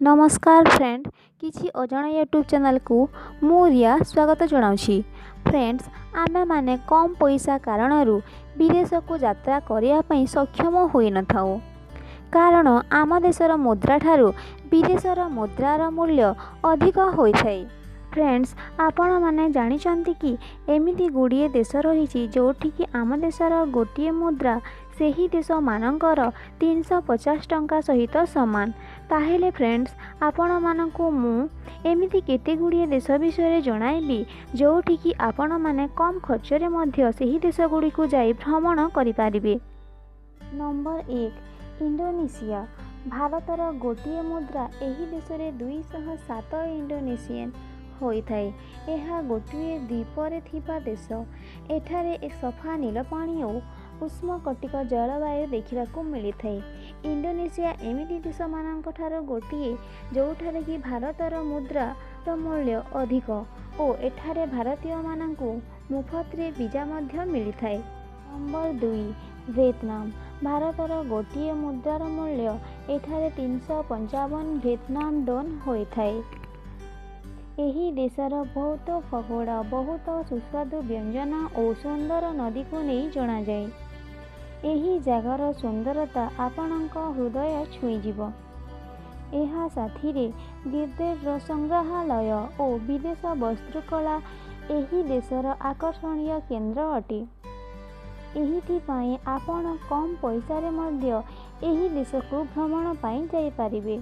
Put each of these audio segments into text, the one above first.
नमस्कार फ्रेंड किसी अजाणा YouTube channel को मु रिया स्वागत जनाऊँगी। फ्रेंड्स आमे माने कम पैसा कारण विदेश को यात्रा करने सक्षम हो न थाऊ कारण आम देशर मुद्रा ठारू विदेशर मुद्रार मूल्य अधिक होता है। फ्रेंड्स आपण माने जानिचंती कि एमिति गुड़िए देश रही जोठिकी आम देशर गोटे मुद्रा सेही देश मानकर 350 टंका सहित सामान। ताहेले फ्रेंड्स आपण मानकु मु एमिति केते गुड़िए देश विषय जणाइबी जोठिकी आपण माने कम खर्चरे मध्य सेही देश गुड़ी को जाई भ्रमण करि पारिबे। Number 1 Indonesia. भारतर गोटे मुद्रा एही देश रे 207 इंडोनेशियन होइथाय। एहा गोटे द्वीपरे थिबा देश। एठारे एक सफा नील पानी और उष्णकटिक जलवायु देखा मिली था। इंडोनेशिया एमिति देश मानक ठारो गोटे जोठारे कि भारतर मुद्रार मूल्य अधिक और एठारे भारतीय मानकु मुफ्त वीजा मध्य मिली था। Number 2 Vietnam. भारतर गोटे मुद्रार मूल्य एठारे 355 वियतनाम डॉन होता है। एही देशर बहुत पकोड़ा बहुत सुस्वादु व्यंजन और सुंदर नदी को नहीं जना जाए। एही जगार सुंदरता आपणक हृदय छुईजिव। एहा साथीरे गिरदेर संग्रहालय और विदेश वस्त्रकला एही देशर आकर्षणीय केंद्र अटे। एहिथिपाई आपण कम पैसारे मध्य एही देश को भ्रमण पाई जाई पारिबे।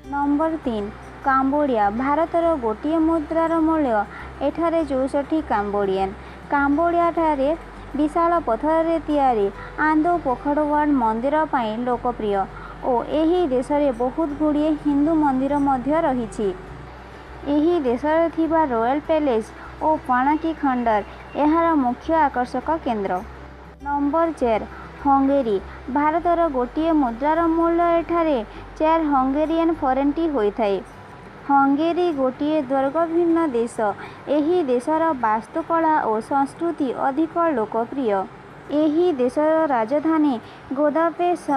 Number 3 Cambodia. भारतर गोटे मुद्रार मूल्य एठारे 64 काम्बोडियन। काम्बोडिया ठारे विशाल पथर तैयारी आंदो पोखड़वाड़ मंदिर पाई लोकप्रिय और एही देश रे बहुत गुड़िए हिंदू मंदिर मध्य रही। एही देश रे थिबा रॉयल पैलेस और पाणाकी खंडर एहार मुख्य आकर्षक केंद्र। नंबर 4 हंगेरी। भारतर गोटे मुद्रार मूल्य एठारे 4 हंगेरियन फरेंटी होता है। हंगेरी गोटे द्वर्गभिन्न देश। एही देशर वास्तुकला और संस्कृति अधिक लोकप्रिय। एही देशर राजधानी गोदापेस्ट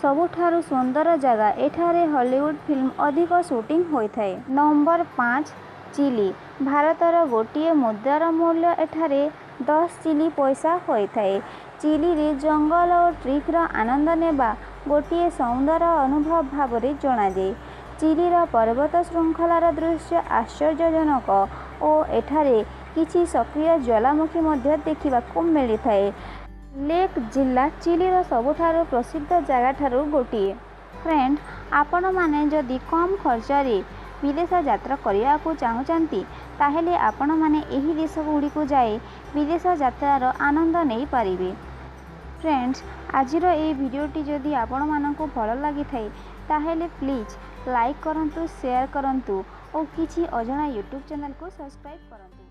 सबुठारु सुंदर जगह। एठारे हॉलीवुड फिल्म अधिक शूटिंग होता है। Number 5 chilli. भारतर गोटे मुद्रार मूल्य एठारे 10 चिली पैसा होता है। चिली रे जंगल और ट्रिपर आनंद नेबा गोटे सुंदर अनुभव भाव जना जाए। चिलीर पर्वत श्रृंखलार दृश्य आश्चर्यजनक और एठारे किछि सक्रिय ज्वालामुखी मध्य देखा मिली थाए। लेक जिला चिलीर सबुठारु प्रसिद्ध जगह ठारू गोटे। फ्रेंड आपण माने जदि कम खर्चरे विदेश यात्रा करने को चाहूँगी ताहेले आपण माने एही देश गुड़ी को जाए विदेश यात्रार आनंद नहीं पारिबे। फ्रेंड्स आजिर ये वीडियोटी जदि आपण मानकु भल लगी थाए ताहेले प्लीज लाइक करंतु शेयर करंतु और किछि अजणा यूट्यूब चैनल को सब्सक्राइब करंतु।